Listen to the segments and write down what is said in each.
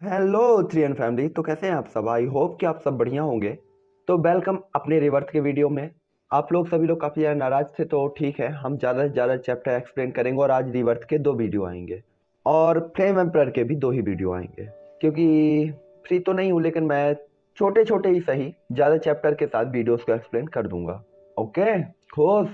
Hello three N family. तो कैसे हैं आप सब? आई होप कि आप सब बढ़िया होंगे। तो वेलकम अपने रिवर्थ के वीडियो में। आप लोग सभी लोग काफ़ी ज़्यादा नाराज थे, तो ठीक है, हम ज़्यादा से ज़्यादा चैप्टर एक्सप्लेन करेंगे और आज रिवर्थ के 2 वीडियो आएंगे और फ्लेम एम्पर के भी 2 ही वीडियो आएंगे, क्योंकि फ्री तो नहीं हूँ, लेकिन मैं छोटे छोटे ही सही ज़्यादा चैप्टर के साथ वीडियोस को एक्सप्लेन कर दूंगा। ओके, खुश?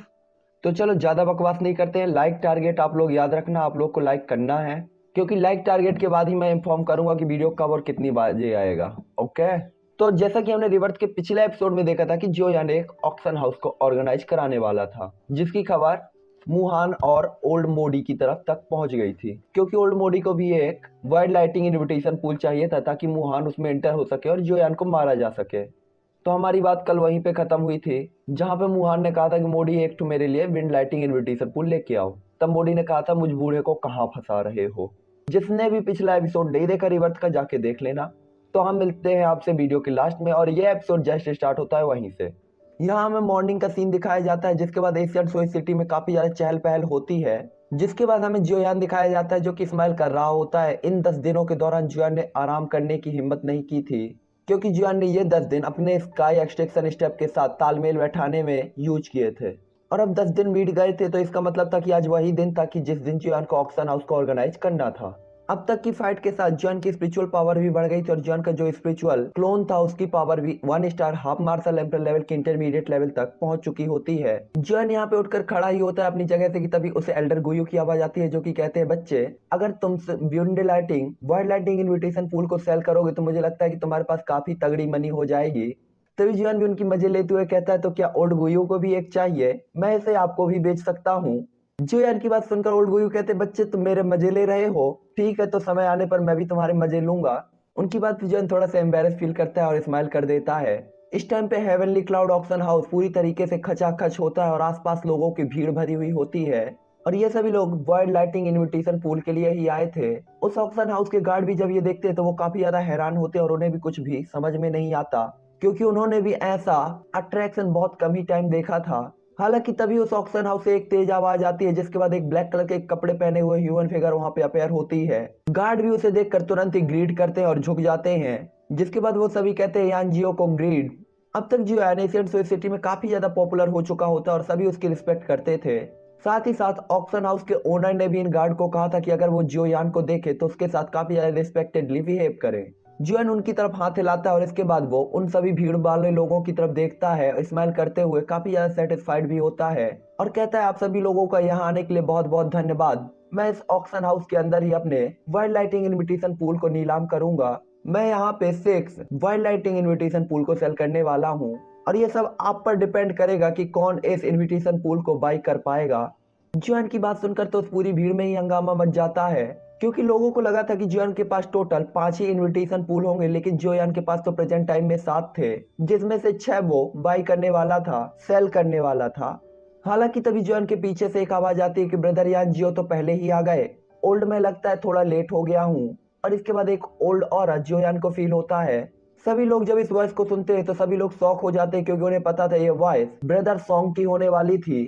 तो चलो ज़्यादा बकवास नहीं करते हैं। लाइक टारगेट आप लोग याद रखना, आप लोग को लाइक करना है, क्योंकि लाइक टारगेट के बाद ही मैं इन्फॉर्म करूंगा कि वीडियो कब और कितनी बजे आएगा। ओके। तो जैसा कि हमने रिवर्ट के पिछले एपिसोड में देखा था कि जोया ने एक ऑक्शन हाउस को ऑर्गेनाइज कराने वाला था, जिसकी खबर मुहान और ओल्ड मोडी की तरफ तक पहुंच गई थी, क्योंकि ओल्ड मोडी को भी एक वाइड लाइटिंग इनविटेशन पूल चाहिए था ताकि मुहान उसमें एंटर हो सके और जोयान को मारा जा सके। तो हमारी बात कल वहीं पे खत्म हुई थी, जहां पे मुहान ने कहा था कि मोडी एक तो मेरे लिए विंड लाइटिंग इनविटेशन पूल लेके आओ। तब मोडी ने कहा था मुझ बूढ़े को कहाँ फंसा रहे हो। जिसने भी पिछला एपिसोड नहीं देखा रिवर्स का, जाके देख लेना। तो हम मिलते हैं आपसे वीडियो के लास्ट में, और ये एपिसोड जस्ट स्टार्ट होता है वहीं से। यहाँ हमें मॉर्निंग का सीन दिखाया जाता है, जिसके बाद एशियन सोई सिटी में काफी ज्यादा चहल पहल होती है। जिसके बाद हमें जियोयान दिखाया जाता है, जो कि स्माइल कर रहा होता है। इन 10 दिनों के दौरान जियोयान ने आराम करने की हिम्मत नहीं की थी, क्योंकि जियोयान ने ये 10 दिन अपने स्काई एक्सट्रैक्शन स्टेप के साथ तालमेल बैठाने में यूज किए थे। और अब 10 दिन बीत गए थे, तो इसका मतलब था कि आज वही दिन था कि जिस दिन जियोयान को ऑक्शन हाउस को ऑर्गेनाइज करना था। अब तक की फाइट के साथ जॉन की स्पिरिचुअल पावर भी बढ़ गई थी, और जॉन का जो स्पिरिचुअल क्लोन था उसकी पावर भी 1 star half martial emperor level की इंटरमीडिएट लेवल तक पहुंच चुकी होती है। जॉन यहाँ पे उठकर खड़ा ही होता है अपनी जगह से कि तभी उसे एल्डर गुयू की आवाज आती है, जो कि कहते हैं बच्चे, अगर तुम beyond lighting world lighting invitation pool को सेल करोगे तो मुझे लगता है कि तुम्हारे पास काफी तगड़ी मनी हो जाएगी। तभी जॉन भी उनकी मजे लेते हुए कहता है, तो क्या ओल्ड गुयू को भी एक चाहिए? मैं इसे आपको भी बेच सकता हूँ। जोयान की बात सुनकर ओल्ड गुयू कहते, बच्चे तुम मेरे मजे ले रहे हो? ठीक है, तो समय आने पर मैं भी तुम्हारे मजे लूंगा। उनकी बात पे जोयान थोड़ा सा एम्बेरस फील करता है और स्माइल कर देता है। इस टाइम पे हेवनली क्लाउड ऑक्शन हाउस पूरी तरीके से खचाखच होता है और आसपास लोगों की भीड़ भरी हुई होती है। और ये सभी लोग वर्ल्ड लाइटिंग इनविटेशन पूल के लिए ही आए थे। उस ऑक्शन हाउस के गार्ड भी जब ये देखते हैं तो वो काफी ज्यादा हैरान होते हैं, और उन्हें भी कुछ भी समझ में नहीं आता, क्योंकि उन्होंने भी ऐसा अट्रैक्शन बहुत कम ही टाइम देखा था। हालांकि तभी उस ऑक्शन हाउस से एक तेज आवाज आती है, जिसके बाद एक ब्लैक कलर के कपड़े पहने हुए ह्यूमन फिगर वहां पे अपेयर होती है। गार्ड भी उसे देखकर तुरंत ही ग्रीड करते हैं और झुक जाते हैं, जिसके बाद वो सभी कहते हैं यान जियो को ग्रीड। अब तक जियो एशियन सोसाइटी सिटी में काफी ज्यादा पॉपुलर हो चुका होता है और सभी उसकी रिस्पेक्ट करते थे। साथ ही साथ ऑक्शन हाउस के ओनर ने भी इन गार्ड को कहा था कि अगर वो जियो यान को देखे तो उसके साथ काफी ज्यादा रिस्पेक्टेडली बिहेव करे। जुएन उनकी तरफ हाथ हिलाता है और इसके बाद वो उन सभी भीड़ वाले लोगों की तरफ देखता है और स्माइल करते हुए काफी ज्यादा सेटिस्फाइड भी होता है, और कहता है आप सभी लोगों का यहाँ आने के लिए बहुत बहुत धन्यवाद। मैं इस ऑक्शन हाउस के अंदर ही अपने वर्ल्ड लाइटिंग इनविटेशन पूल को नीलाम करूंगा। मैं यहाँ पे 6 वर्ल्ड लाइटिंग इनविटेशन पूल को सेल करने वाला हूँ, और ये सब आप पर डिपेंड करेगा कि कौन इस इनविटेशन पूल को बाई कर पाएगा। जुआन की बात सुनकर तो उस पूरी भीड़ में ही हंगामा मच जाता है, क्योंकि लोगों को लगा था कि जोयान के पास टोटल 5 ही इनविटेशन पूल होंगे, लेकिन जोयान के पास तो प्रेजेंट टाइम में 7 थे, जिसमें से 6 वो बाई करने वाला था, सेल करने वाला था। हालांकि तभी जोयान के पीछे से एक आवाज आती है कि ब्रदर यान जियो तो पहले ही आ गए। ओल्ड में लगता है थोड़ा लेट हो गया हूँ। और इसके बाद एक ओल्ड और जोयान को फील होता है। सभी लोग जब इस वॉइस को सुनते हैं तो सभी लोग शॉक हो जाते हैं, क्योंकि उन्हें पता था ये वॉइस ब्रदर सॉन्ग की होने वाली थी।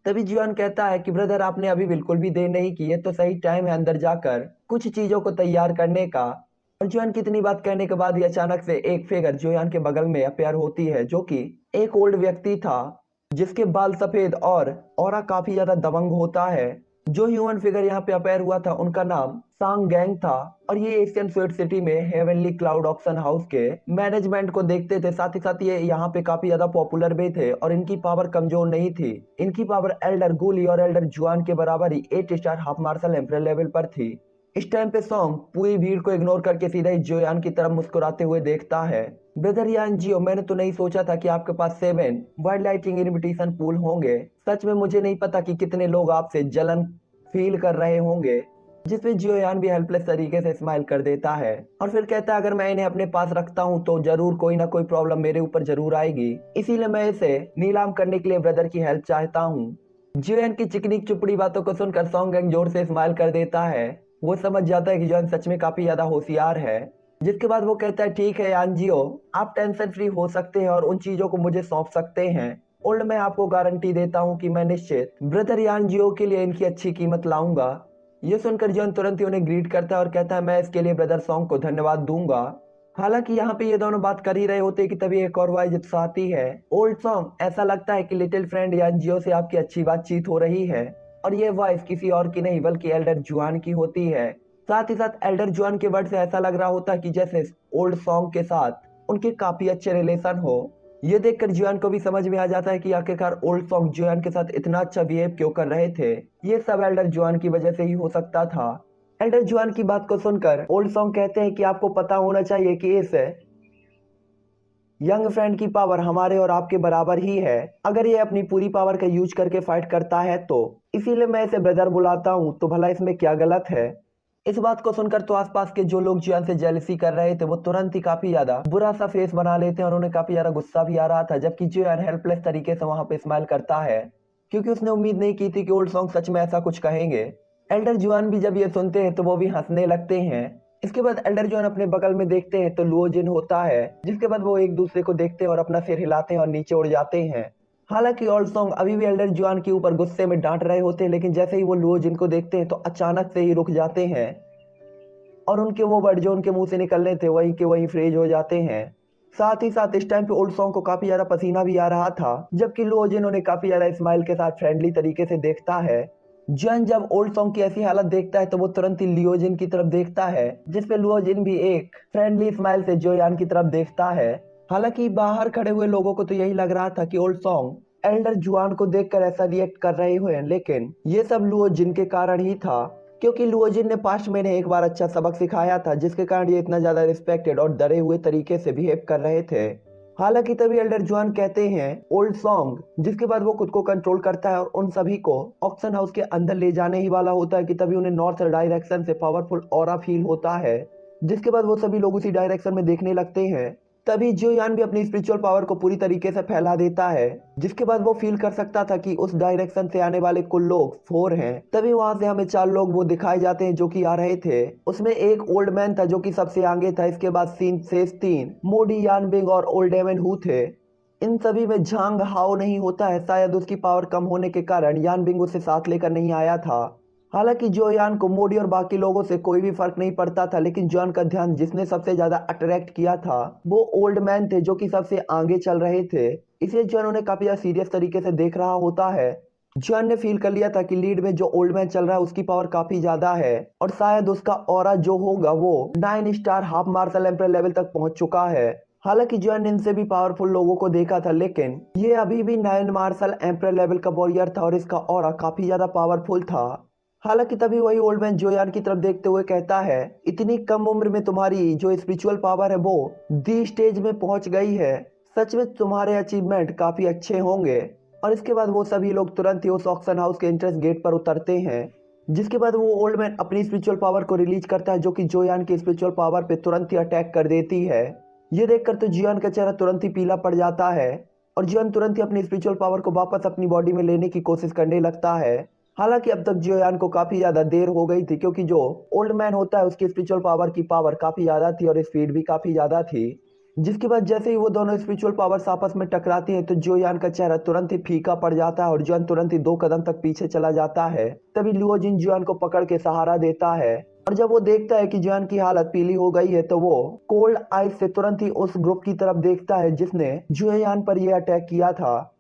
तभी जियोन कहता है कि ब्रदर आपने अभी बिल्कुल भी देर नहीं की है, तो सही टाइम है अंदर जाकर कुछ चीजों को तैयार करने का। और जोयान की इतनी बात कहने के बाद ही अचानक से एक फिगर जोयान के बगल में अपेयर होती है, जो कि एक ओल्ड व्यक्ति था, जिसके बाल सफेद और ऑरा काफी ज्यादा दबंग होता है। जो ह्यूमन फिगर यहाँ पे अपेयर हुआ था उनका नाम सांग गैंग था, और ये एशियन स्वीट सिटी में हेवनली क्लाउड ऑक्शन हाउस के मैनेजमेंट को देखते थे। साथ ही साथ ये यहाँ पे काफी ज्यादा पॉपुलर भी थे, और इनकी पावर कमजोर नहीं थी। इनकी पावर एल्डर गुली और एल्डर जुआन के बराबर ही 8 star half martial emperor level पर थी। इस टाइम पे सॉन्ग पूरी भीड़ को इग्नोर करके सीधा ही जोयान की तरफ मुस्कुराते हुए देखता है। ब्रदर यान जियो, मैंने तो नहीं सोचा था कि आपके पास 7 वर्ल्ड लाइटिंग इनविटेशन पूल होंगे। सच में मुझे नहीं पता कि कितने लोग आपसे जलन फील कर रहे होंगे। जिसपे जियोयान भी हेल्पलेस तरीके से स्माइल कर देता है, और फिर कहता है अगर मैं इन्हें अपने पास रखता हूँ तो जरूर कोई ना कोई प्रॉब्लम मेरे ऊपर जरूर आएगी, इसीलिए मैं इसे नीलाम करने के लिए ब्रदर की हेल्प चाहता हूँ। जियोयान की चिकनी चुपड़ी बातों को सुनकर सॉन्ग गैंग जोर से स्माइल कर देता है। वो समझ जाता है कि जियोयान सच में काफी ज्यादा होशियार है। जिसके बाद वो कहता है ठीक है यान जियो, आप टेंशन फ्री हो सकते हैं और उन चीजों को मुझे सौंप सकते हैं। ओल्ड मैं आपको गारंटी देता हूँ कि मैं निश्चित ब्रदर यान जियो के लिए इनकी अच्छी कीमत लाऊंगा। ये सुनकर जॉन तुरंत ही उन्हें ग्रीट करता है और कहता है मैं इसके लिए ब्रदर सॉन्ग को धन्यवाद दूंगा। हालांकि यहाँ पे ये दोनों बात कर ही रहे होते कि तभी एक और वॉइस आती है, ओल्ड सॉन्ग, ऐसा लगता है कि लिटिल फ्रेंड या जियो से आपकी अच्छी बातचीत हो रही है। और ये वॉइस किसी और की नहीं बल्कि एल्डर जुआन की होती है। साथ ही साथ एल्डर जुआन के वर्ड से ऐसा लग रहा होता है कि जैसे ओल्ड सॉन्ग के साथ उनके काफी अच्छे रिलेशन हो। ये देखकर जुआन को भी समझ में आ जाता है कि आखिरकार ओल्ड सॉन्ग जुआन के साथ इतना अच्छा बिहेव क्यों कर रहे थे। ये सब एल्डर जुआन की वजह से ही हो सकता था। एल्डर जुआन की बात को सुनकर ओल्ड सॉन्ग कहते हैं कि आपको पता होना चाहिए कि इस यंग फ्रेंड की पावर हमारे और आपके बराबर ही है। अगर ये अपनी पूरी पावर का यूज करके फाइट करता है तो इसीलिए मैं इसे ब्रदर बुलाता हूँ, तो भला इसमें क्या गलत है। इस बात को सुनकर तो आसपास के जो लोग जियान से जेलसी कर रहे थे वो तुरंत ही काफी ज्यादा बुरा सा फेस बना लेते हैं और उन्हें काफी ज्यादा गुस्सा भी आ रहा था, जबकि जियान हेल्पलेस तरीके से वहां पे स्माइल करता है क्योंकि उसने उम्मीद नहीं की थी कि ओल्ड सॉन्ग सच में ऐसा कुछ कहेंगे। एल्डर जुआन भी जब ये सुनते हैं तो वो भी हंसने लगते हैं। इसके बाद एल्डर जुआन अपने बगल में देखते हैं तो लुओ जिन होता है, जिसके बाद वो एक दूसरे को देखते हैं और अपना सिर हिलाते हैं और नीचे उड़ जाते हैं। हालांकि ओल्ड सॉन्ग अभी भी एल्डर जुआन के ऊपर गुस्से में डांट रहे होते हैं, लेकिन जैसे ही वो लुओ जिन को देखते हैं तो अचानक से ही रुक जाते हैं और उनके वो वर्ड जो उनके मुंह से निकलने थे वहीं के वहीं फ्रीज हो जाते हैं। साथ ही साथ इस टाइम पे ओल्ड सॉन्ग को काफी ज्यादा पसीना भी आ रहा था, जबकि लुओ जिन उन्हें काफी ज्यादा स्माइल के साथ फ्रेंडली तरीके से देखता है। जन जब ओल्ड सॉन्ग की ऐसी हालत देखता है तो वो तुरंत ही लियोजिन की तरफ देखता है, जिसपे लियोजिन भी एक फ्रेंडली स्माइल से जोयान की तरफ देखता है। हालांकि बाहर खड़े हुए लोगों को तो यही लग रहा था कि ओल्ड सॉन्ग एल्डर जुआन को देखकर ऐसा रिएक्ट कर रहे हुए, लेकिन ये सब लियोजिन के कारण ही था, क्योंकि लियोजिन ने पास्ट में इन्हें एक बार अच्छा सबक सिखाया था जिसके कारण ये इतना ज्यादा रिस्पेक्टेड और डरे हुए तरीके से बिहेव कर रहे थे। हालांकि तभी एल्डर जुआन कहते हैं ओल्ड सॉन्ग, जिसके बाद वो खुद को कंट्रोल करता है और उन सभी को ऑक्शन हाउस के अंदर ले जाने ही वाला होता है कि तभी उन्हें नॉर्थ डायरेक्शन से पावरफुल ऑरा फील होता है, जिसके बाद वो सभी लोग उसी डायरेक्शन में देखने लगते हैं। तभी जोयान भी अपनी स्पिरिचुअल पावर को पूरी तरीके से फैला देता है, जिसके बाद वो फील कर सकता था कि उस डायरेक्शन से आने वाले कुल लोग 4 हैं। तभी वहां से हमें 4 लोग वो दिखाए जाते हैं जो कि आ रहे थे। उसमें एक ओल्ड मैन था जो कि सबसे आगे था, इसके बाद सीन शेष 3 मोडी, यानबिंग और ओल्ड डेमन हु थे। इन सभी में झांग हाओ नहीं होता है, शायद उसकी पावर कम होने के कारण यानबिंग उसे साथ लेकर नहीं आया था। हालांकि जोयान को मोडी और बाकी लोगों से कोई भी फर्क नहीं पड़ता था, लेकिन जॉन का ध्यान जिसने सबसे ज्यादा अट्रैक्ट किया था वो ओल्ड मैन थे जो कि सबसे आगे चल रहे थे। इसलिए जॉन उन्हें काफी ज्यादा सीरियस तरीके से देख रहा होता है। जॉन ने फील कर लिया था कि लीड में जो ओल्ड मैन चल रहा है उसकी पावर काफी ज्यादा है और शायद उसका ऑरा जो होगा वो 9 star half martial emperor level तक पहुंच चुका है। हालांकि जॉन ने इनसे भी पावरफुल लोगों को देखा था, लेकिन ये अभी भी 9 मार्शल एम्पर लेवल का वॉरियर था और इसका ऑरा काफी ज्यादा पावरफुल था। हालांकि तभी वही ओल्ड मैन जोयान की तरफ देखते हुए कहता है इतनी कम उम्र में तुम्हारी जो स्पिरिचुअल पावर है वो दी स्टेज में पहुंच गई है, सच में तुम्हारे अचीवमेंट काफी अच्छे होंगे। और इसके बाद वो सभी लोग तुरंत ही उस ऑक्शन हाउस के एंट्रेंस गेट पर उतरते हैं, जिसके बाद वो ओल्ड मैन अपनी स्पिरिचुअल पावर को रिलीज करता है जो कि जोयान की स्पिरिचुअल पावर पे तुरंत ही अटैक कर देती है। ये देखकर तो जियान का चेहरा तुरंत ही पीला पड़ जाता है और जियान तुरंत ही अपनी स्पिरिचुअल पावर को वापस अपनी बॉडी में लेने की कोशिश करने लगता है। हालांकि अब तक जियोयान को काफी ज्यादा देर हो गई थी, क्योंकि जो ओल्ड मैन होता है उसकी स्पिरिचुअल पावर की पावर काफी ज्यादा थी और स्पीड भी काफी ज्यादा थी। जिसके बाद जैसे ही वो दोनों स्पिरिचुअल पावर्स आपस में टकराती हैं तो जियोयान का चेहरा तुरंत ही फीका पड़ जाता है और जियोयान तुरंत ही 2 कदम तक पीछे चला जाता है। तभी लियोजिन जियोयान को पकड़ के सहारा देता है और जब वो देखता है कि जियोयान की हालत पीली हो गई है तो वो कोल्ड आइज से तुरंत ही उस ग्रुप की तरफ देखता है जिसने जियोयान पर यह अटैक किया था।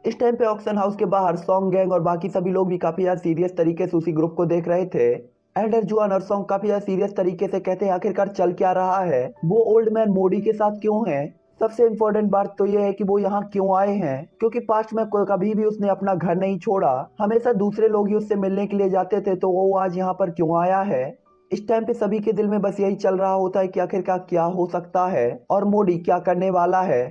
इस टाइम पे ऑक्शन हाउस के बाहर सॉन्ग गैंग और बाकी सभी लोग भी काफी ज्यादा सीरियस तरीके से उसी ग्रुप को देख रहे थे। एल्डर जुआन और सॉन्ग काफी ज्यादा सीरियस तरीके से कहते हैं आखिरकार चल क्या रहा है, वो ओल्ड मैन मोडी के साथ क्यों है, सबसे इम्पोर्टेंट बात तो यह है कि वो यहाँ क्यों आए हैं, क्योंकि पास्ट में कभी भी उसने अपना घर नहीं छोड़ा, हमेशा दूसरे लोग ही उससे मिलने के लिए जाते थे, तो वो आज यहाँ पर क्यों आया है। इस टाइम पे सभी के दिल में बस यही चल रहा होता है कि आखिरकार क्या हो सकता है और मोडी क्या करने वाला है।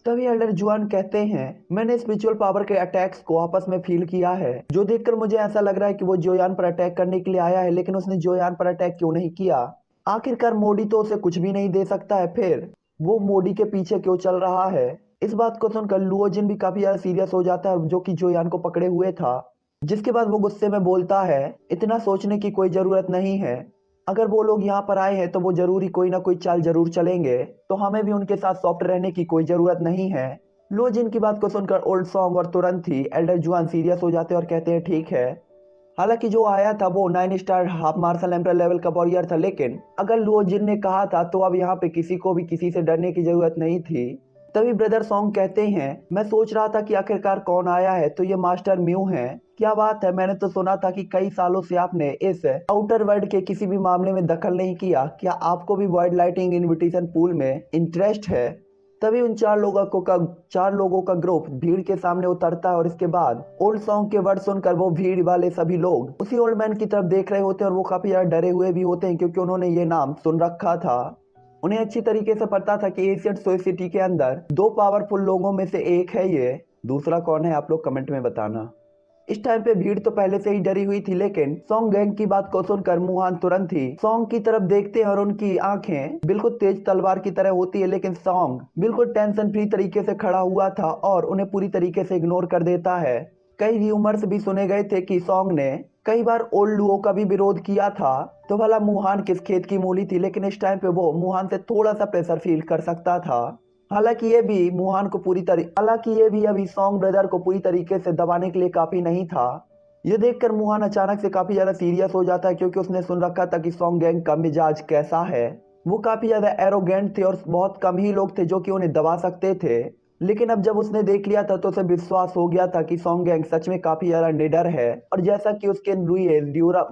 तभी एल्डर जुआन कहते हैं मैंने स्पिरिचुअल पावर के अटैक्स को आपस में फील किया है, जो देखकर मुझे ऐसा लग रहा है कि वो जोयान पर अटैक करने के लिए आया है, लेकिन उसने जोयान पर अटैक क्यों नहीं किया। आखिरकार मोडी तो उसे कुछ भी नहीं दे सकता है, फिर वो मोडी के पीछे क्यों चल रहा है। इस बात को सुनकर लुओजिन भी काफी ज्यादा सीरियस हो जाता है, जो कि जोयान को पकड़े हुए था। जिसके बाद वो गुस्से में बोलता है इतना सोचने की कोई जरूरत नहीं है, अगर वो लोग यहाँ पर आए हैं तो वो जरूर ही कोई ना कोई चाल जरूर चलेंगे, तो हमें भी उनके साथ सॉफ्ट रहने की कोई जरूरत नहीं है। लोजिन की बात को सुनकर ओल्ड सॉन्ग और तुरंत ही एल्डर जुआन सीरियस हो जाते हैं और कहते हैं ठीक है। हालांकि जो आया था वो 9 star half martial emperor level का वॉरियर था, लेकिन अगर लुओ जिन ने कहा था तो अब यहाँ पे किसी को भी किसी से डरने की जरूरत नहीं थी। तभी ब्रदर सॉन्ग कहते हैं, मैं सोच रहा था कि आखिरकार कौन आया है, तो ये मास्टर म्यू है। क्या बात है, मैंने तो सुना था कि कई सालों से आपने इस आउटर वर्ल्ड के किसी भी मामले में दखल नहीं किया। क्या आपको भी वर्ल्ड लाइटिंग इनविटेशन पूल में इंटरेस्ट है? तभी उन चार लोगों का ग्रुप भीड़ के सामने उतरता है और इसके बाद ओल्ड सॉन्ग के वर्ड सुनकर वो भीड़ वाले सभी लोग उसी ओल्ड मैन की तरफ देख रहे होते हैं और वो काफी ज्यादा डरे हुए भी होते हैं, क्योंकि उन्होंने ये नाम सुन रखा था। उन्हें अच्छी तरीके से पता था कि एशियन सोसाइटी के अंदर दो पावरफुल लोगों में से एक है ये। दूसरा कौन है आप लोग कमेंट में बताना। इस टाइम पे भीड़ तो पहले से ही डरी हुई थी, लेकिन सॉन्ग गैंग की बात को सुनकर मुहान तुरंत ही सॉन्ग की तरफ देखते हैं और उनकी आंखें बिल्कुल तेज तलवार की तरह होती है। लेकिन सॉन्ग बिल्कुल टेंशन फ्री तरीके से खड़ा हुआ था और उन्हें पूरी तरीके से इग्नोर कर देता है। कई र्यूमर्स भी सुने गए थे कि सॉन्ग ने कई बार ओल्ड लुओ का भी विरोध किया था, तो भला मुहान किस खेत की मूली थी। लेकिन इस टाइम पे वो मुहान से थोड़ा सा प्रेशर फील कर सकता था। हालांकि ये भी अभी सॉन्ग ब्रदर को पूरी तरीके से दबाने के लिए काफी नहीं था। ये देखकर मुहान अचानक से काफी ज्यादा सीरियस हो जाता है, क्योंकि उसने सुन रखा था कि सॉन्ग गैंग का मिजाज कैसा है। वो काफी ज्यादा एरोगेंट थे और बहुत कम ही लोग थे जो कि उन्हें दबा सकते थे। लेकिन अब जब उसने देख लिया था तो उसे विश्वास हो गया था कि सॉन्ग गैंग सच में काफी ज्यादा निडर है, और जैसा कि उसके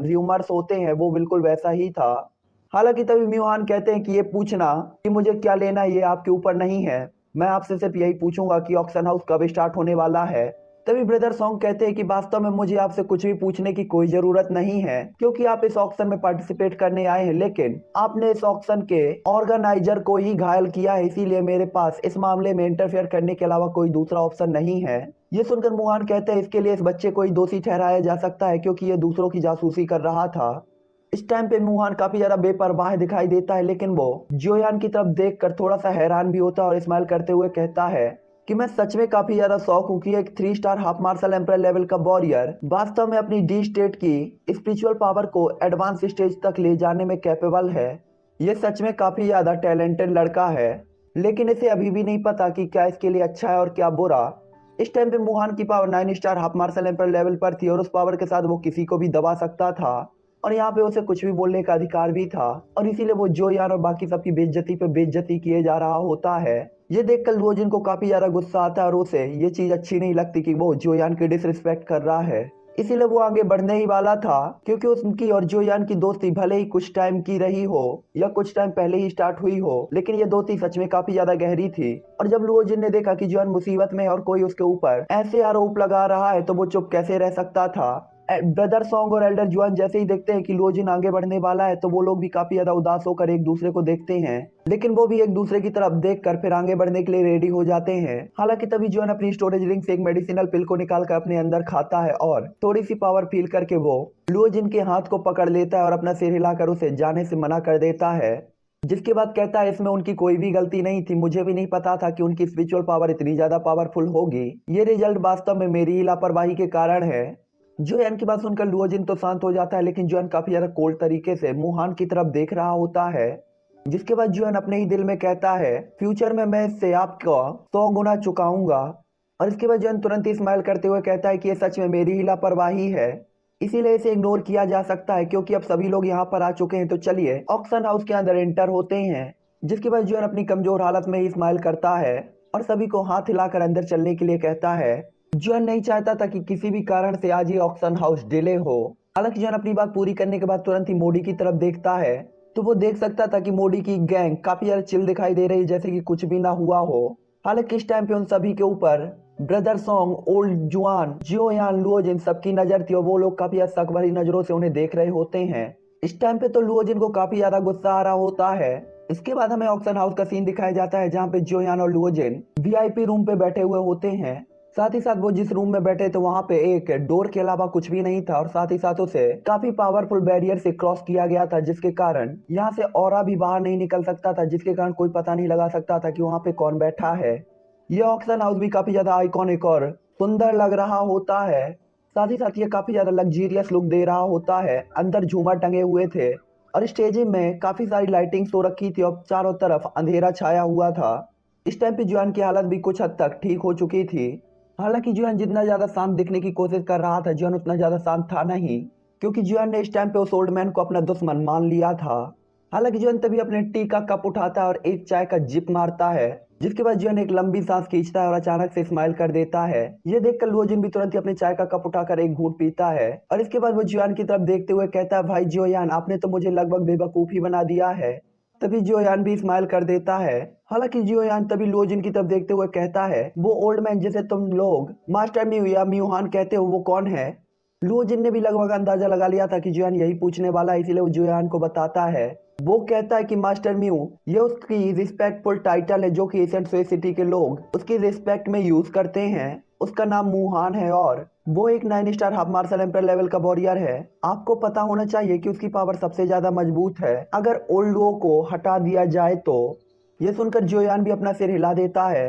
र्यूमर्स होते हैं वो बिल्कुल वैसा ही था। हालांकि तभी म्यूहान कहते हैं कि ये पूछना कि मुझे क्या लेना ये आपके ऊपर नहीं है, मैं आपसे सिर्फ यही पूछूंगा कि ऑक्शन हाउस कब स्टार्ट होने वाला है। तभी ब्रदर सॉन्ग कहते हैं कि वास्तव में मुझे आपसे कुछ भी पूछने की कोई जरूरत नहीं है, क्योंकि आप इस ऑक्शन में पार्टिसिपेट करने आए हैं, लेकिन आपने इस ऑक्शन के ऑर्गेनाइजर को ही घायल किया है, इसीलिए मेरे पास इस मामले में इंटरफेयर करने के अलावा कोई दूसरा ऑप्शन नहीं है। ये सुनकर मुहान कहते हैं इसके लिए इस बच्चे को ही दोषी ठहराया जा सकता है, क्योंकि ये दूसरों की जासूसी कर रहा था। इस टाइम पे मुहान काफी ज्यादा बेपरवाह दिखाई देता है, लेकिन वो जियोयान की तरफ देखकर थोड़ा सा हैरान भी होता है और स्माइल करते हुए कहता है कि मैं सच में काफी ज्यादा शौक हूँ कि एक 3 star half martial emperor level का वॉरियर वास्तव में अपनी डी स्टेट की स्पिरिचुअल पावर को एडवांस स्टेज तक ले जाने में कैपेबल है। ये सच में काफी ज्यादा टैलेंटेड लड़का है, लेकिन इसे अभी भी नहीं पता कि क्या इसके लिए अच्छा है और क्या बुरा। इस टाइम पे मुहान की power 9 star half martial emperor level पर थी और उस पावर के साथ वो किसी को भी दबा सकता था, और यहाँ पे उसे कुछ भी बोलने का अधिकार भी था, और इसीलिए वो जोयान और बाकी सबकी बेइज्जती पे बेइज्जती किए जा रहा होता है। ये देखकर लुओजिन को काफी ज्यादा गुस्सा आता है और उसे ये चीज अच्छी नहीं लगती कि वो जोयान की डिसरिस्पेक्ट कर रहा है। इसीलिए वो आगे बढ़ने ही वाला था, क्योंकि उसकी और जोयान की दोस्ती भले ही कुछ टाइम की रही हो या कुछ टाइम पहले ही स्टार्ट हुई हो, लेकिन ये दोस्ती सच में काफी ज्यादा गहरी थी। और जब लुओजिन ने देखा कि जोयान मुसीबत में है और कोई उसके ऊपर ऐसे आरोप लगा रहा है, तो वो चुप कैसे रह सकता था। ब्रदर सॉन्ग और एल्डर जुआन जैसे ही देखते हैं कि लुओजिन आगे बढ़ने वाला है, तो वो लोग भी काफी ज्यादा उदास होकर एक दूसरे को देखते हैं, लेकिन वो भी एक दूसरे की तरफ देखकर फिर आगे बढ़ने के लिए रेडी हो जाते हैं। हालांकि तभी जुआन अपनी स्टोरेज रिंग से एक मेडिसिनल पिल को निकालकर अपने अंदर खाता है और थोड़ी सी पावर फील करके वो लुओजिन के हाथ को पकड़ लेता है और अपना सिर हिलाकर उसे जाने से मना कर देता है। जिसके बाद कहता है इसमें उनकी कोई भी गलती नहीं थी, मुझे भी नहीं पता था कि उनकी स्पिरिचुअल पावर इतनी ज्यादा पावरफुल होगी। ये रिजल्ट वास्तव में मेरी ही लापरवाही के कारण है। जोयान की बात सुनकर लुओजिन तो शांत हो जाता है, लेकिन जोयान काफी ज्यादा कोल्ड तरीके से मुहान की तरफ देख रहा होता है। जिसके बाद जोयान अपने ही दिल में कहता है फ्यूचर में मैं इससे आपको 100 गुना चुकाऊंगा। और इसके बाद जोयान तुरंत ही स्माइल करते हुए कहता है कि ये सच में मेरी ही लापरवाही है, इसीलिए इसे इग्नोर किया जा सकता है, क्योंकि अब सभी लोग यहाँ पर आ चुके हैं, तो चलिए ऑक्शन हाउस के अंदर एंटर होते हैं। जिसके बाद जोयान अपनी कमजोर हालत में ही स्माइल करता है और सभी को हाथ हिलाकर अंदर चलने के लिए कहता है। जोयान नहीं चाहता था कि किसी भी कारण से आज ये ऑक्शन हाउस डिले हो। हालांकि जोयान अपनी बात पूरी करने के बाद तुरंत ही मोडी की तरफ देखता है, तो वो देख सकता था कि मोडी की गैंग काफी ज्यादा चिल दिखाई दे रही, जैसे कि कुछ भी ना हुआ हो। हालांकि इस टाइम पे उन सभी के ऊपर ब्रदर सॉन्ग, ओल्ड जुआन, जियोयान, लुओजिन सबकी नजर थी और वो लोग काफी ज्यादा शक भरी नजरों से उन्हें देख रहे होते हैं। इस टाइम पे तो लुओजिन को काफी ज्यादा गुस्सा आ रहा होता है। इसके बाद हमें ऑक्शन हाउस का सीन दिखाया जाता है, जहाँ पे जियोयान और लुओजिन वीआईपी रूम पे बैठे हुए होते हैं। साथ ही साथ वो जिस रूम में बैठे थे वहां पे एक डोर के अलावा कुछ भी नहीं था, और साथ ही साथ उसे काफी पावरफुल बैरियर से क्रॉस किया गया था, जिसके कारण यहाँ से ऑरा भी बाहर नहीं निकल सकता था, जिसके कारण कोई पता नहीं लगा सकता था कि वहां पे कौन बैठा है। ये ऑक्शन हाउस भी काफी ज्यादा आइकॉनिक और सुंदर लग रहा होता है। साथ ही साथ ये काफी ज्यादा लग्जीरियस लुक दे रहा होता है। अंदर झूमर टंगे हुए थे और स्टेज में काफी सारी लाइटिंग हो रखी थी और चारों तरफ अंधेरा छाया हुआ था। इस टाइम पे जुआन की हालत भी कुछ हद तक ठीक हो चुकी थी। हालांकि जुआन जितना ज्यादा शांत दिखने की कोशिश कर रहा था, जुआन उतना ज्यादा शांत था नहीं। क्योंकि जुआन ने इस टाइम पे उस ओल्ड मैन को अपना दुश्मन मान लिया था। हालांकि जुआन तभी अपने टी का कप उठाता है और एक चाय का जिप मारता है, जिसके बाद जुआन एक लंबी सांस खींचता है और अचानक से स्माइल कर देता है। ये देखकर लुओजिन भी तुरंत ही अपने चाय का कप उठाकर एक घूंट पीता है और इसके बाद वो जुआन की तरफ देखते हुए कहता है, भाई जुआन, आपने तो मुझे लगभग बेवकूफ ही बना दिया है। तभी जुआन भी स्माइल कर देता है। हालांकि जुआन तभी लुओजिन की तरफ देखते हुए कहता है, वो ओल्ड मैन जिसे तुम लोग मास्टर म्यू या म्यूहान कहते हो, वो कौन है? लुओजिन ने भी लगभग अंदाजा लगा लिया था कि जुआन यही पूछने वाला है, इसीलिए वो जुआन को बताता है। वो कहता है कि मास्टर म्यू ये उसकी रिस्पेक्टफुल टाइटल है जो कि एशियन सिटी के लोग उसकी रिस्पेक्ट में यूज करते हैं। उसका नाम मुहान है और वो एक 9 star half martial emperor level का वॉरियर है। आपको पता होना चाहिए कि उसकी पावर सबसे ज्यादा मजबूत है अगर ओल्ड वो को हटा दिया जाए तो। ये सुनकर जोयान भी अपना सिर हिला देता है।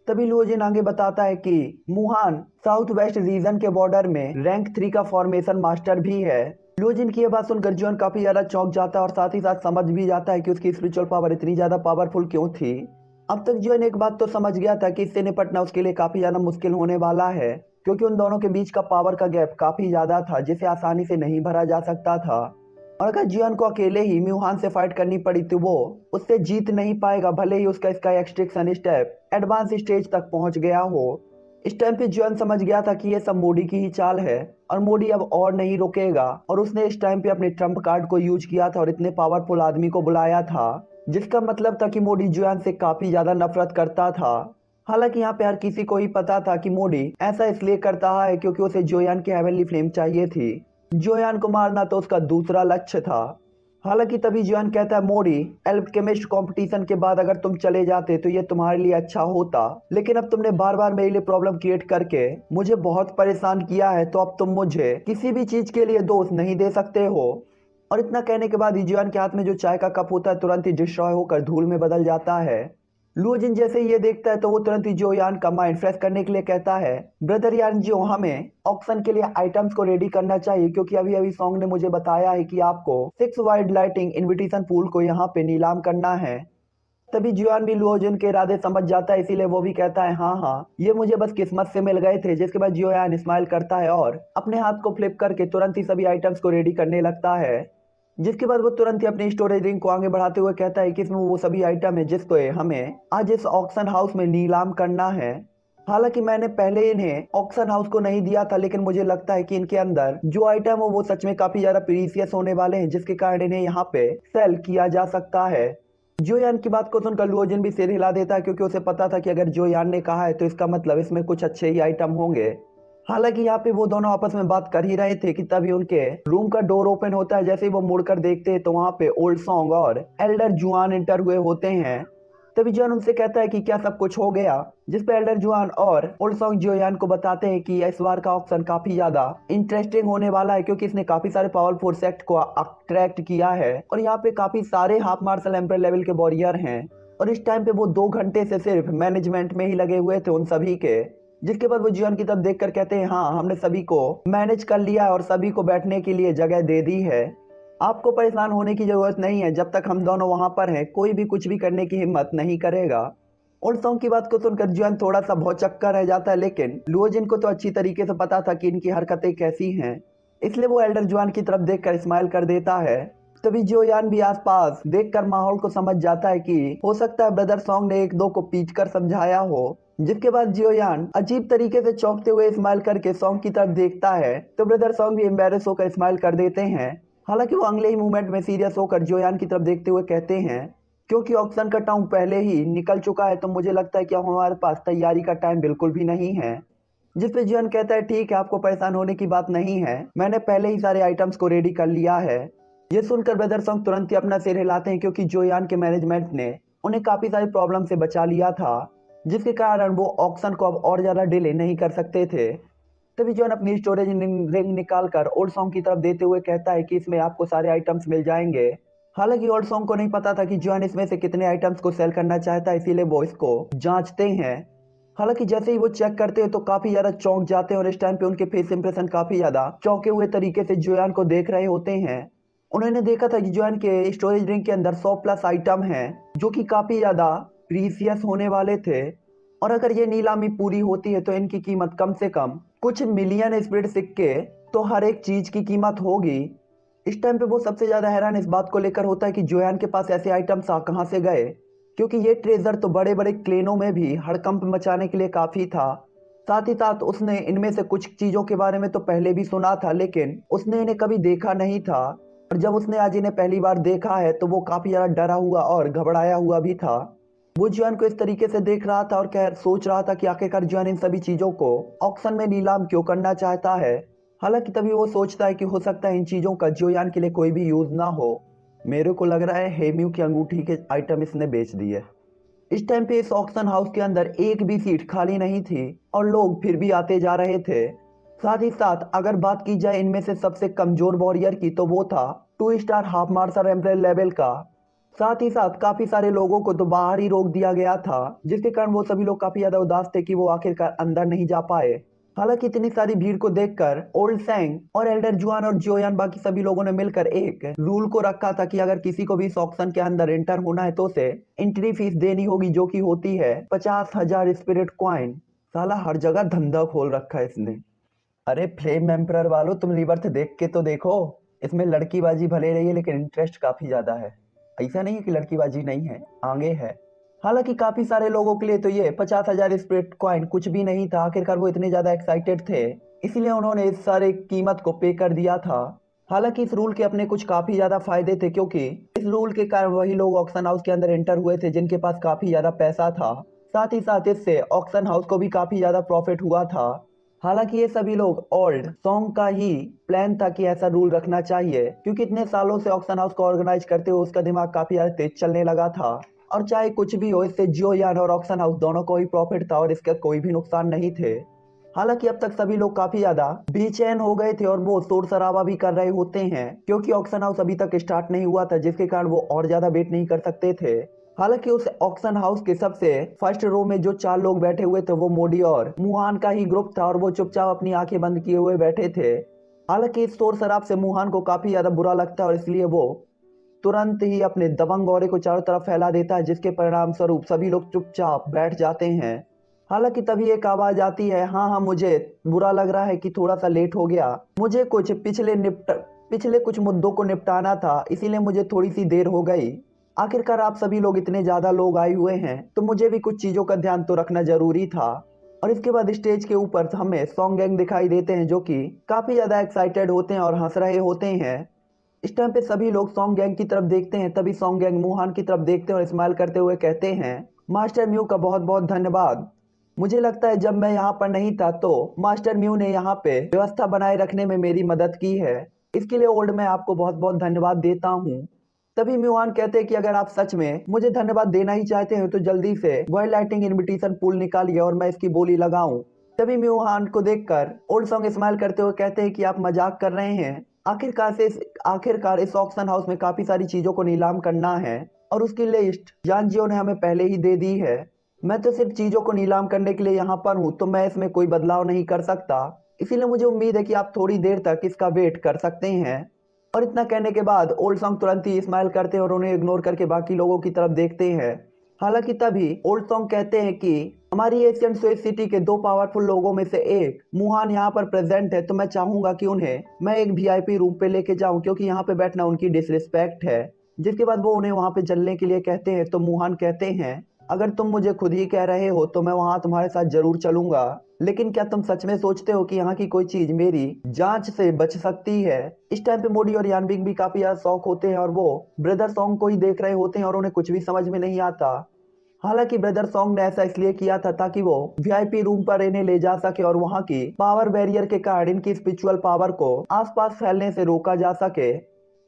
तभी लुओजिन आगे बताता है कि मुहान साउथ वेस्ट रीजन के बॉर्डर में रैंक 3 का फॉर्मेशन मास्टर भी है। लुओजिन की यह बात सुनकर जुआन काफी ज्यादा चौंक जाता है और साथ ही साथ समझ भी जाता है कि उसकी स्पिरिचुअल पावर इतनी ज्यादा पावरफुल क्यों थी। अब तक जुआन एक बात तो समझ गया था कि इससे निपटना उसके लिए काफी ज्यादा मुश्किल होने वाला है, क्योंकि उन दोनों के बीच का पावर का गैप काफी ज्यादा था जिसे आसानी से नहीं भरा जा सकता था। और अगर जुआन को अकेले ही म्यूहान से फाइट करनी पड़ी तो वो उससे जीत नहीं पाएगा, भले ही उसका sky extraction step advance stage तक पहुंच गया हो। इस टाइम पे जुआन समझ गया था कि ये सब मोडी की ही चाल है और मोडी अब और नहीं रुकेगा, और उसने इस टाइम पे अपने ट्रम्प कार्ड को यूज किया था और इतने पावरफुल आदमी को बुलाया था, जिसका मतलब था कि मोडी जुआन से काफी ज्यादा नफरत करता था। हालांकि यहाँ पे हर किसी को ही पता था कि मोडी ऐसा इसलिए करता है क्योंकि उसे जोयान की हेवनली फ्लेम चाहिए थी। जोयान को मारना तो उसका दूसरा लक्ष्य था। हालांकि तभी जोयान कहता है, मोडी एल्केमिस्ट कंपटीशन के बाद अगर तुम चले जाते तो ये तुम्हारे लिए अच्छा होता, लेकिन अब तुमने बार बार मेरे लिए प्रॉब्लम क्रिएट करके मुझे बहुत परेशान किया है, तो अब तुम मुझे किसी भी चीज के लिए दोष नहीं दे सकते हो। और इतना कहने के बाद जोयान के हाथ में जो चाय का कप होता है तुरंत ही डिस्ट्रॉय होकर धूल में बदल जाता है। लुओजिन जैसे ही ये देखता है तो वो तुरंत ही जोयान का माइंड फ्रेश करने के लिए कहता है, ब्रदर यान जो हमें ऑक्शन के लिए आइटम्स को रेडी करना चाहिए, क्योंकि अभी अभी सॉन्ग ने मुझे बताया है कि आपको 6 वाइड लाइटिंग इनविटेशन पूल को यहाँ पे नीलाम करना है। तभी जुआन भी लुओजिन के इरादे समझ जाता है, इसीलिए वो भी कहता है, हाँ हाँ ये मुझे बस किस्मत से मिल गए थे। जिसके बाद जुआन स्माइल करता है और अपने हाथ को फ्लिप करके तुरंत ही सभी आइटम्स को रेडी करने लगता है। जिसके बाद वो तुरंत ही अपनी स्टोरेज रिंग को आगे बढ़ाते हुए कहता है कि इसमें वो सभी आइटम है जिसको हमें आज इस ऑक्शन हाउस में नीलाम करना है। हालांकि मैंने पहले इन्हें ऑक्शन हाउस को नहीं दिया था, लेकिन मुझे लगता है कि इनके अंदर जो आइटम हो वो सच में काफी ज्यादा प्रीसियस होने वाले हैं, जिसके कारण इन्हें यहाँ पे सेल किया जा सकता है। जोयान की बात को सुनकर लुओजिन भी सिर हिला देता है, क्योंकि उसे पता था कि अगर जोयान ने कहा है तो इसका मतलब इसमें कुछ अच्छे ही आइटम होंगे। हालांकि यहाँ पे वो दोनों आपस में बात कर ही रहे थे कि तभी उनके रूम का डोर ओपन होता है। जैसे ही वो मुड़कर देखते हैं तो वहाँ पे ओल्ड सॉन्ग और एल्डर जुआन एंटर हुए होते हैं। तभी जुआन उनसे कहता है कि क्या सब कुछ हो गया, जिस पे एल्डर जुआन और ओल्ड सॉन्ग जोयान को बताते हैं कि इस बार का ऑक्शन काफी ज्यादा इंटरेस्टिंग होने वाला है, क्योंकि इसने काफी सारे पावरफुल सेक्ट को अट्रैक्ट किया है और यहाँ पे काफी सारे हाफ मार्शल एम्पर लेवल के वॉरियर हैं। और इस टाइम पे वो 2 घंटे से सिर्फ मैनेजमेंट में ही लगे हुए थे उन सभी के। जिसके बाद वो जुआन की तरफ देखकर कहते हैं, हाँ हमने सभी को मैनेज कर लिया है और सभी को बैठने के लिए जगह दे दी है। आपको परेशान होने की जरूरत नहीं है, जब तक हम दोनों वहां पर हैं कोई भी कुछ भी करने की हिम्मत नहीं करेगा। और सॉन्ग की बात को सुनकर जुआन थोड़ा सा भौचक्का रह जाता है, लेकिन लुओजिन को तो अच्छी तरीके से पता था कि इनकी हरकतें कैसी हैं, इसलिए वो एल्डर जुआन की तरफ देखकर स्माइल कर देता है। तभी जोयान भी आसपास देखकर माहौल को समझ जाता है कि हो सकता है ब्रदर सॉन्ग ने 1-2 को पीट कर समझाया हो। जिसके बाद जोयान अजीब तरीके से चौंकते हुए स्माइल करके सॉन्ग की तरफ देखता है तो ब्रदर सॉन्ग भी एम्बेरस होकर स्माइल कर देते हैं। हालांकि वो अगले ही मूवमेंट में सीरियस होकर जोयान की तरफ देखते हुए कहते हैं, क्योंकि ऑक्शन का टाइम पहले ही निकल चुका है तो मुझे लगता है कि अब हमारे पास तैयारी का टाइम बिल्कुल भी नहीं है। जिस पे जोयान कहता है, ठीक है आपको परेशान होने की बात नहीं है, मैंने पहले ही सारे आइटम्स को रेडी कर लिया है। ये सुनकर ब्रदर सॉन्ग तुरंत ही अपना सिर हिलाते हैं, क्योंकि जोयान के मैनेजमेंट ने उन्हें काफी सारी प्रॉब्लम से बचा लिया था, जिसके कारण वो ऑक्शन को अब और ज्यादा डिले नहीं कर सकते थे। तभी जोन अपनी स्टोरेज रिंग निकाल कर ओल्ड सॉन्ग की तरफ देते हुए कहता है कि इसमें आपको सारे आइटम्स मिल जाएंगे। हालांकि ओल्ड सॉन्ग को नहीं पता था कि जोन इसमें से कितने आइटम्स को सेल करना चाहता है, इसीलिए वो इसको जांचते हैं। हालांकि जैसे ही वो चेक करते हैं तो काफी ज्यादा चौंक जाते हैं और इस टाइम पे उनके फेस इंप्रेशन काफी ज्यादा चौंके हुए तरीके से जोयान को देख रहे होते हैं। उन्होंने देखा था कि जोयान के स्टोरेज रिंग के अंदर 100+ आइटम हैं जो कि काफी ज्यादा प्रीसियस होने वाले थे, और अगर ये नीलामी पूरी होती है तो इनकी कीमत कम से कम कुछ मिलियन स्पिरिट सिक्के तो हर एक चीज की कीमत होगी। इस टाइम पे वो सबसे ज्यादा हैरान इस बात को लेकर होता है कि जोयान के पास ऐसे आइटम्स कहाँ से गए, क्योंकि ये ट्रेजर तो बड़े बड़े क्लेनों में भी हड़कंप मचाने के लिए काफी था। साथ ही साथ उसने इनमें से कुछ चीजों के बारे में तो पहले भी सुना था, लेकिन उसने इन्हें कभी देखा नहीं था। और जब उसने आज इन्हें पहली बार देखा है तो वो काफी ज्यादा डरा हुआ और घबराया हुआ भी था। वो जुआन को इस तरीके से देख रहा था और सोच रहा था कि आखिरकार जुआन इन सभी चीजों को ऑक्शन में नीलाम क्यों करना चाहता है। हालांकि तभी वो सोचता है कि हो सकता है इन चीजों का जोयान के लिए कोई भी यूज ना हो। मेरे को लग रहा है हेम्यू की अंगूठी के आइटम इसने बेच दिए। इस टाइम पे इस ऑक्शन हाउस के अंदर एक भी सीट खाली नहीं थी और लोग फिर भी आते जा रहे थे। साथ ही साथ अगर बात की जाए इनमें से सबसे कमजोर वॉरियर की तो वो था 2 star half martial emperor level का। साथ ही साथ काफी सारे लोगों को तो बाहर ही रोक दिया गया था, जिसके कारण वो सभी लोग काफी ज्यादा उदास थे कि वो आखिरकार अंदर नहीं जा पाए। हालांकि इतनी सारी भीड़ को देखकर ओल्ड सैंग और एल्डर जुआन और जोयान बाकी सभी लोगों ने मिलकर एक रूल को रखा था कि अगर किसी को भी इस ऑक्शन के अंदर एंटर होना है तो उसे एंट्री फीस देनी होगी, जो कि होती है 50,000 स्पिरिट क्वाइन। साला हर जगह धंधा खोल रखा है इसने। अरे फ्लेम एम्परर वालों, तुम रिवर्थ देख के तो देखो। इसमें लड़कीबाजी भले रही है लेकिन इंटरेस्ट काफी ज्यादा है। ऐसा नहीं है कि लड़कीबाजी नहीं है, आगे है। हालांकि काफी सारे लोगों के लिए तो ये 50,000 स्पिरिट कॉइन कुछ भी नहीं था। आखिरकार वो इतने ज्यादा एक्साइटेड थे, इसलिए उन्होंने इस सारे कीमत को पे कर दिया था। हालांकि इस रूल के अपने कुछ काफी ज्यादा फायदे थे, क्योंकि इस रूल के कारण वही लोग ऑक्शन हाउस के अंदर एंटर हुए थे जिनके पास काफी ज्यादा पैसा था। साथ ही साथ इससे ऑक्शन हाउस को भी काफी ज्यादा प्रॉफिट हुआ था। हालांकि ये सभी लोग ओल्ड सॉन्ग का ही प्लान था कि ऐसा रूल रखना चाहिए, क्योंकि इतने सालों से ऑक्शन हाउस को ऑर्गेनाइज करते हुए उसका दिमाग काफी ज्यादा तेज चलने लगा था। और चाहे कुछ भी हो, इससे जोयान और ऑक्शन हाउस दोनों को ही प्रॉफिट था और इसका कोई भी नुकसान नहीं थे। हालांकि अब तक सभी लोग काफी ज्यादा बेचैन हो गए थे और वो शोर शराबा भी कर रहे होते हैं, क्योंकि ऑक्शन हाउस अभी तक स्टार्ट नहीं हुआ था, जिसके कारण वो और ज्यादा वेट नहीं कर सकते थे। हालांकि उस ऑक्शन हाउस के सबसे फर्स्ट रो में जो 4 लोग बैठे हुए थे वो मोडी और मुहान का ही ग्रुप था और वो चुपचाप अपनी आंखें बंद किए हुए बैठे थे। हालांकि इस शोर शराब से मुहान को काफी ज्यादा बुरा लगता है और इसलिए वो तुरंत ही अपने दबंग औरे को चारों तरफ फैला देता है, जिसके परिणाम स्वरूप सभी लोग चुपचाप बैठ जाते हैं। हालांकि तभी एक आवाज आती है, हाँ हाँ मुझे बुरा लग रहा है कि थोड़ा सा लेट हो गया, मुझे कुछ पिछले कुछ मुद्दों को निपटाना था, इसीलिए मुझे थोड़ी सी देर हो गई। आखिरकार आप सभी लोग इतने ज्यादा लोग आए हुए हैं तो मुझे भी कुछ चीजों का ध्यान तो रखना जरूरी था। और इसके बाद स्टेज के ऊपर हमें सॉन्ग गैंग दिखाई देते हैं, जो कि काफी ज्यादा एक्साइटेड होते हैं और हंस रहे होते हैं। इस टाइम पे सभी लोग सॉन्ग गैंग की तरफ देखते हैं, तभी सॉन्ग गैंग मुहान की तरफ देखते हैं और स्माइल करते हुए कहते हैं, मास्टर म्यू का बहुत बहुत धन्यवाद। मुझे लगता है जब मैं यहाँ पर नहीं था तो मास्टर म्यू ने यहाँ पे व्यवस्था बनाए रखने में मेरी मदद की है, इसके लिए ओल्ड मैं आपको बहुत बहुत धन्यवाद देता हूँ। तभी म्यूहान कहते हैं कि अगर आप सच में मुझे धन्यवाद देना ही चाहते हैं तो जल्दी से वर्ल्ड लाइटिंग इनविटेशन पूल निकालिए और मैं इसकी बोली लगाऊं। तभी म्यूहान को देखकर ओल्ड सॉन्ग स्माइल करते हुए कहते हैं कि आप मजाक कर रहे हैं। आखिरकार इस ऑक्शन हाउस में काफी सारी चीजों को नीलाम करना है और उसकी लिस्ट जानजियो ने हमें पहले ही दे दी है। मैं तो सिर्फ चीजों को नीलाम करने के लिए यहाँ पर हूँ, तो मैं इसमें कोई बदलाव नहीं कर सकता। इसीलिए मुझे उम्मीद है कि आप थोड़ी देर तक इसका वेट कर सकते हैं। और इतना कहने के बाद ओल्ड सॉन्ग तुरंत ही स्माइल करते हैं और उन्हें इग्नोर करके बाकी लोगों की तरफ देखते हैं। हालांकि तभी ओल्ड सॉन्ग कहते हैं कि हमारी एशियन स्वेट सिटी के 2 पावरफुल लोगों में से एक मुहान यहाँ पर प्रेजेंट है, तो मैं चाहूंगा कि उन्हें मैं एक वीआईपी रूम पे लेके जाऊं, क्योंकि यहाँ पे बैठना उनकी डिसरिस्पेक्ट है। जिसके बाद वो उन्हें वहां पे चलने के लिए कहते हैं, तो मुहान कहते हैं, अगर तुम मुझे खुद ही कह रहे हो तो मैं वहां तुम्हारे साथ जरूर चलूंगा, लेकिन क्या तुम सच में सोचते हो कि यहाँ की कोई चीज मेरी जांच से बच सकती है? इस टाइम पे मोडी और यानबिंग भी काफी ज्यादा शौक होते हैं और वो ब्रदर सॉन्ग को ही देख रहे होते हैं और उन्हें कुछ भी समझ में नहीं आता। हालांकि ब्रदर सॉन्ग ने ऐसा इसलिए किया था ताकि वो वीआईपी रूम पर इन्हें ले जा सके और वहां की पावर बैरियर के कारण इनकी स्पिरिचुअल पावर को आसपास फैलने से रोका जा सके,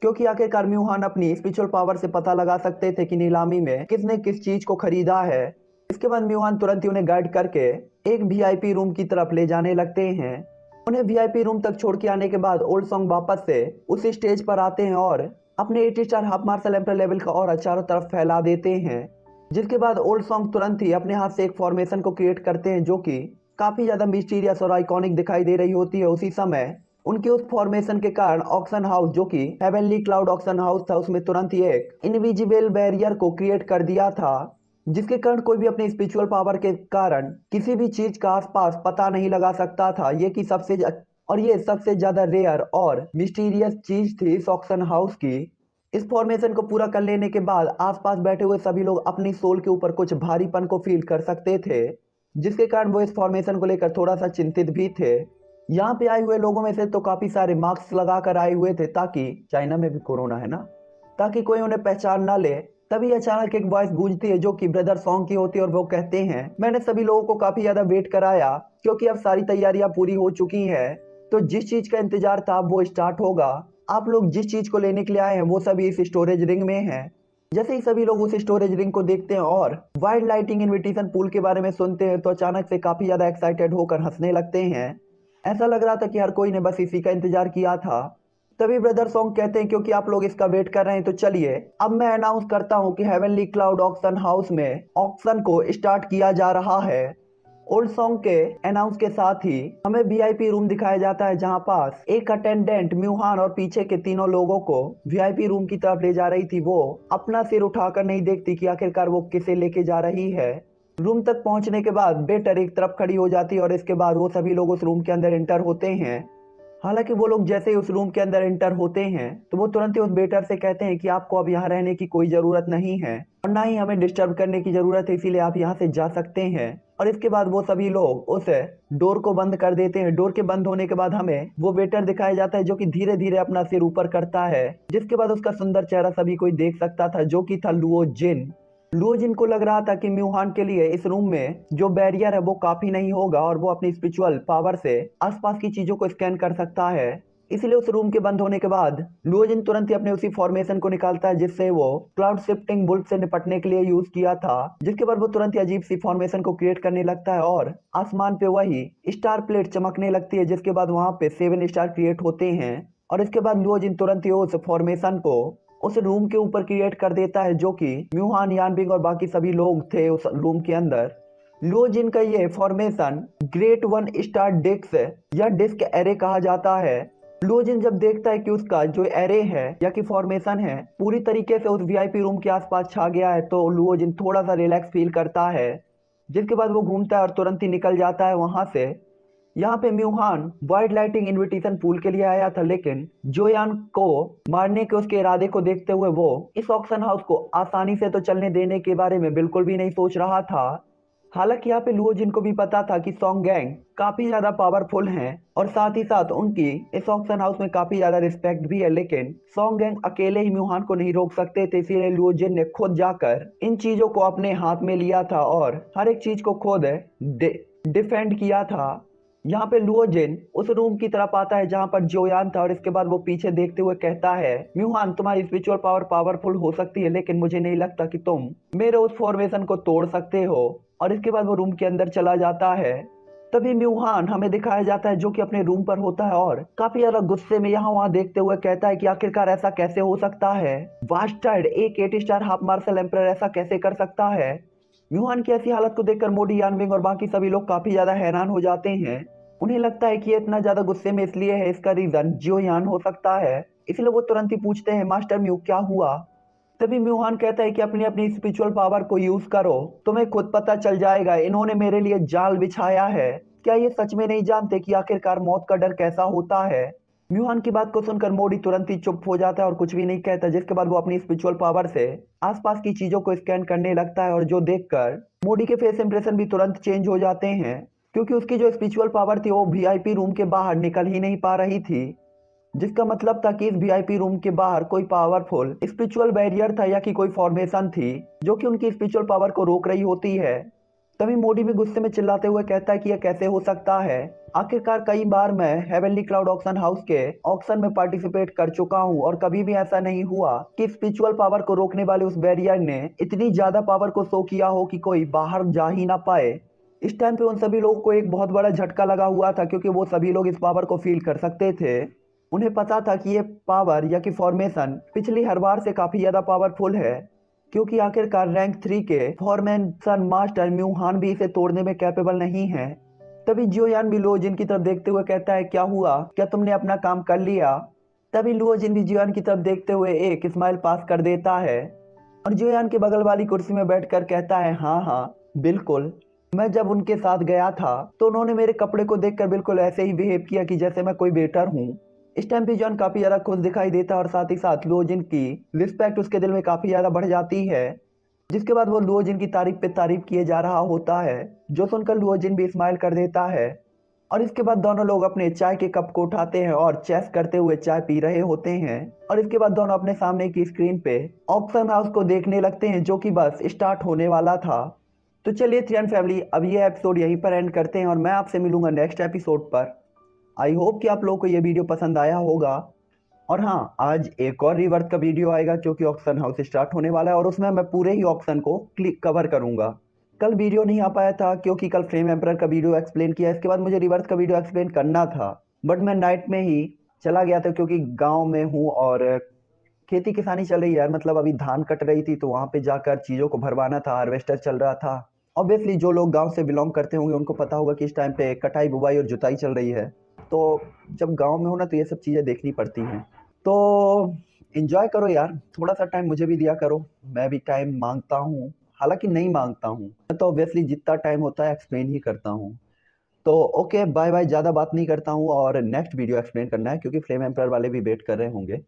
क्योंकि आखिरकार म्यूहान अपनी स्पिरिचुअल पावर से पता लगा सकते थे कि नीलामी में किसने किस चीज को खरीदा है। इसके बाद म्यूहान तुरंत ही उन्हें गाइड करके एक वीआईपी रूम की तरफ ले जाने लगते हैं। उन्हें वीआईपी रूम तक छोड़ के आने के बाद ओल्ड सॉन्ग वापस से उसी स्टेज पर आते हैं और अपने 80 star half martial emperor level का और चारों तरफ फैला देते हैं। जिसके बाद ओल्ड सॉन्ग तुरंत ही अपने हाथ से एक फॉर्मेशन को क्रिएट करते हैं, जो कि काफी ज्यादा मिस्टीरियस और आइकॉनिक दिखाई दे रही होती है। उसी समय उनके उस फॉर्मेशन के कारण ऑक्शन हाउस, जो कि हेवनली क्लाउड ऑक्शन हाउस था, उसमें तुरंत ही एक इनविजिबल बैरियर को क्रिएट कर दिया था, जिसके कारण कोई भी अपनी स्पिरिचुअल पावर के कारण किसी भी चीज का आसपास पता नहीं लगा सकता था। ये कि सबसे और ये सबसे ज्यादा रेयर और मिस्टीरियस चीज थी इस ऑक्शन हाउस की। इस फॉर्मेशन को पूरा कर लेने के बाद आसपास बैठे हुए सभी लोग अपनी सोल के ऊपर कुछ भारीपन को फील कर सकते थे, जिसके कारण वो इस फॉर्मेशन को लेकर थोड़ा सा चिंतित भी थे। यहाँ पे आए हुए लोगों में से तो काफी सारे मास्क लगा कर आए हुए थे, ताकि चाइना में भी कोरोना है ना, ताकि कोई उन्हें पहचान ना ले। तभी अचानक एक वॉइस गूंजती है जो कि ब्रदर सॉन्ग की होती है, और वो कहते हैं, मैंने सभी लोगों को काफी ज्यादा वेट कराया क्योंकि अब सारी तैयारियां पूरी हो चुकी हैं, तो जिस चीज का इंतजार था अब वो स्टार्ट होगा। आप लोग जिस चीज को लेने के लिए आए हैं वो सभी इस स्टोरेज रिंग में है। जैसे ही सभी लोग उस स्टोरेज रिंग को देखते हैं और वाइल्ड लाइटिंग इनविटेशन पूल के बारे में सुनते हैं, तो अचानक से काफी ज्यादा एक्साइटेड होकर हंसने लगते हैं। ऐसा लग रहा था कि हर कोई ने बस इसी का इंतजार किया था। तभी ब्रदर सॉन्ग कहते हैं, क्योंकि आप लोग इसका वेट कर रहे हैं तो चलिए अब मैं अनाउंस करता हूँ कि हेवनली क्लाउड ऑक्शन हाउस में ऑक्शन को स्टार्ट किया जा रहा है। ओल्ड सॉन्ग के अनाउंस के साथ ही हमें वीआईपी रूम दिखाया जाता है, जहां पास एक अटेंडेंट म्यूहान और पीछे के तीनों लोगों को वीआईपी रूम की तरफ ले जा रही थी। वो अपना सिर उठाकर नहीं देखती कि आखिरकार वो किसे लेके जा रही है। रूम तक पहुंचने के बाद बेटर एक तरफ खड़ी हो जाती है और इसके बाद वो सभी लोग उस रूम के अंदर एंटर होते हैं। हालांकि वो लोग जैसे ही उस रूम के अंदर एंटर होते हैं तो वो तुरंत ही उस वेटर से कहते हैं कि आपको अब यहाँ रहने की कोई जरूरत नहीं है और ना ही हमें डिस्टर्ब करने की जरूरत है, इसीलिए आप यहाँ से जा सकते हैं। और इसके बाद वो सभी लोग उस डोर को बंद कर देते हैं। डोर के बंद होने के बाद हमें वो वेटर दिखाया जाता है जो कि धीरे धीरे अपना सिर ऊपर करता है, जिसके बाद उसका सुंदर चेहरा सभी कोई देख सकता था, जो कि था लुओ जिन। लुओ जिन को लग रहा था कि म्यूहान के लिए इस रूम में जो बैरियर है वो काफी नहीं होगा और वो अपनी स्पिरिचुअल पावर से आसपास की चीजों को स्कैन कर सकता है। इसलिए उस रूम के बंद होने के बाद लुओ जिन तुरंत ही अपने उसी फॉर्मेशन को निकालता है जिससे वो क्लाउड शिफ्टिंग बुल्ट से निपटने के लिए यूज किया था। जिसके बाद वो तुरंत ही अजीब सी फॉर्मेशन को क्रिएट करने लगता है और आसमान पे वही स्टार प्लेट चमकने लगती है, जिसके बाद वहां पे 7 स्टार क्रिएट होते हैं। और इसके बाद लुओ जिन तुरंत ही उस फॉर्मेशन को उस रूम के ऊपर क्रिएट कर देता है, जो कि म्यूहान, यानबिंग और बाकी सभी लोग थे उस रूम के अंदर। लुओ जिन का ये फॉर्मेशन ग्रेट 1 स्टार डिस्क या डिस्क एरे कहा जाता है। लुओ जिन जब देखता है कि उसका जो एरे है या कि फॉर्मेशन है पूरी तरीके से उस वीआईपी रूम के आसपास छा गया है, तो लुओ जिन थोड़ा सा रिलैक्स फील करता है। जिसके बाद वो घूमता है और तुरंत ही निकल जाता है वहां से। यहाँ पे म्यूहान वाइल्ड लाइटिंग इनविटेशन पूल के लिए आया था, लेकिन जोयान को मारने के उसके इरादे को देखते हुए वो इस ऑक्शन हाउस को आसानी से तो चलने देने के बारे में बिल्कुल भी नहीं सोच रहा था। हालांकि यहाँ पे लुओ जिन को भी पता था कि सॉन्ग गैंग काफी ज्यादा पावरफुल हैं और साथ ही साथ उनकी इस ऑक्शन हाउस में काफी ज्यादा रिस्पेक्ट भी है, लेकिन सॉन्ग गैंग अकेले ही म्यूहान को नहीं रोक सकते थे। इसीलिए लुओ जिन ने खुद जाकर इन चीजों को अपने हाथ में लिया था और हर एक चीज को खुद डिफेंड किया था। यहाँ पे लुओ जिन उस रूम की तरफ आता है जहाँ पर जोयान था और इसके बाद वो पीछे देखते हुए कहता है, म्यूहान तुम्हारी स्पिरिचुअल पावर पावरफुल हो सकती है, लेकिन मुझे नहीं लगता कि तुम मेरे उस फॉर्मेशन को तोड़ सकते हो। और इसके बाद वो रूम के अंदर चला जाता है। तभी म्यूहान हमें दिखाया जाता है जो कि अपने रूम पर होता है और काफी ज्यादा गुस्से में यहाँ वहाँ देखते हुए कहता है कि आखिरकार ऐसा कैसे हो सकता है, बास्टर्ड एक 8 स्टार हाफ मार्शल एम्परर ऐसा कैसे कर सकता है। म्यूहान की ऐसी हालत को देखकर मोडी, यानबिंग और बाकी सभी लोग काफी ज्यादा हैरान हो जाते हैं। उन्हें लगता है कि ये इतना ज्यादा गुस्से में इसलिए है, इसका रीजन जोयान हो सकता है। इसलिए वो तुरंत ही पूछते हैं, मास्टर म्यू क्या हुआ। तभी म्यूहान कहता है कि अपनी अपनी स्पिरिचुअल पावर को यूज करो, तुम्हें खुद पता चल जाएगा, इन्होंने मेरे लिए जाल बिछाया है। क्या ये सच में नहीं जानते कि आखिरकार मौत का डर कैसा होता है। म्यूहान की बात को सुनकर मोडी तुरंत ही चुप हो जाता है और कुछ भी नहीं कहता। जिसके बाद वो अपनी स्पिरिचुअल पावर से आसपास की चीजों को स्कैन करने लगता है और जो देखकर मोडी के फेस इंप्रेशन भी तुरंत चेंज हो जाते हैं, क्योंकि उसकी जो स्पिरिचुअल पावर थी वो वीआईपी रूम के बाहर निकल ही नहीं पा रही थी। जिसका मतलब था कि इस वीआईपी रूम के बाहर कोई पावरफुल स्पिरिचुअल बैरियर था या कि कोई फॉर्मेशन थी जो कि उनकी स्पिरिचुअल पावर को रोक रही होती है। तभी मोडी भी गुस्से में चिल्लाते हुए कहता है कि यह कैसे हो सकता है, आखिरकार कई बार मैं हेवनली क्लाउड ऑक्शन हाउस के ऑक्शन में पार्टिसिपेट कर चुका हूं और कभी भी ऐसा नहीं हुआ कि स्पिरिचुअल पावर को रोकने वाले उस बैरियर ने इतनी ज्यादा पावर को शो किया हो कि कोई बाहर जा ही ना पाए। इस टाइम पे उन सभी लोगों को एक बहुत बड़ा झटका लगा हुआ था, क्योंकि वो सभी लोग इस पावर को फील कर सकते थे। उन्हें पता था कि ये पावर या कि फॉर्मेशन पिछली हर बार से काफी ज्यादा पावरफुल है, क्योंकि आखिरकार रैंक 3 के फॉर्मेशन मास्टर म्यूहान भी इसे तोड़ने में कैपेबल नहीं है। तभी जोयान भी लुओ जिन की तरफ देखते हुए कहता है, क्या हुआ, क्या तुमने अपना काम कर लिया। तभी लुओ जिन भी जोयान की तरफ देखते हुए एक स्माइल पास कर देता है और जोयान के बगल वाली कुर्सी में बैठकर कहता है, हाँ हाँ बिल्कुल, मैं जब उनके साथ गया था तो उन्होंने मेरे कपड़े को देखकर बिल्कुल ऐसे ही बिहेव किया कि जैसे मैं कोई वेटर हूँ। इस टाइम पे जॉन काफी ज्यादा खुश दिखाई देता है और साथ ही साथ लुओजिन की रिस्पेक्ट उसके दिल में काफी ज्यादा बढ़ जाती है। जिसके बाद वो लुओजिन की तारीफ पे तारीफ किए जा रहा होता है, जो सुनकर लुओजिन भी स्माइल कर देता है। और इसके बाद दोनों लोग अपने चाय के कप को उठाते हैं और चेस करते हुए चाय पी रहे होते हैं। और इसके बाद दोनों अपने सामने की स्क्रीन पे ऑक्शन हाउस को देखने लगते हैं, जो कि बस स्टार्ट होने वाला था। तो चलिए थ्री एंड फैमिली, अब ये एपिसोड यहीं पर एंड करते हैं और मैं आपसे मिलूंगा नेक्स्ट एपिसोड पर। आई होप कि आप लोगों को ये वीडियो पसंद आया होगा। और हाँ, आज एक और रिवर्थ का वीडियो आएगा क्योंकि ऑक्शन हाउस स्टार्ट होने वाला है और उसमें मैं पूरे ही ऑक्शन को क्लिक कवर करूंगा। कल वीडियो नहीं आ पाया था क्योंकि कल फ्लेम एम्परर का वीडियो एक्सप्लेन किया, इसके बाद मुझे रिवर्थ का वीडियो एक्सप्लेन करना था, बट मैं नाइट में ही चला गया था क्योंकि गाँव में हूँ और खेती किसानी चल रही है यार। मतलब अभी धान कट रही थी तो वहां पे जाकर चीजों को भरवाना था, हार्वेस्टर चल रहा था। ऑब्वियसली जो लोग गांव से बिलोंग करते होंगे उनको पता होगा कि इस टाइम पे कटाई बुवाई और जुताई चल रही है। तो जब गांव में हो ना तो ये सब चीजें देखनी पड़ती हैं। तो एंजॉय करो यार, थोड़ा सा टाइम मुझे भी दिया करो। मैं भी टाइम मांगता हूँ, हालांकि नहीं मांगता हूँ, मैं तो ऑब्वियसली जितना टाइम होता है एक्सप्लेन ही करता हूँ। तो ओके बाय बाय, ज़्यादा बात नहीं करता हूँ और नेक्स्ट वीडियो एक्सप्लेन करना है क्योंकि फ्लेम एम्पर वाले भी वेट कर रहे होंगे।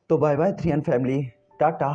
तो bye bye three and family, Tata.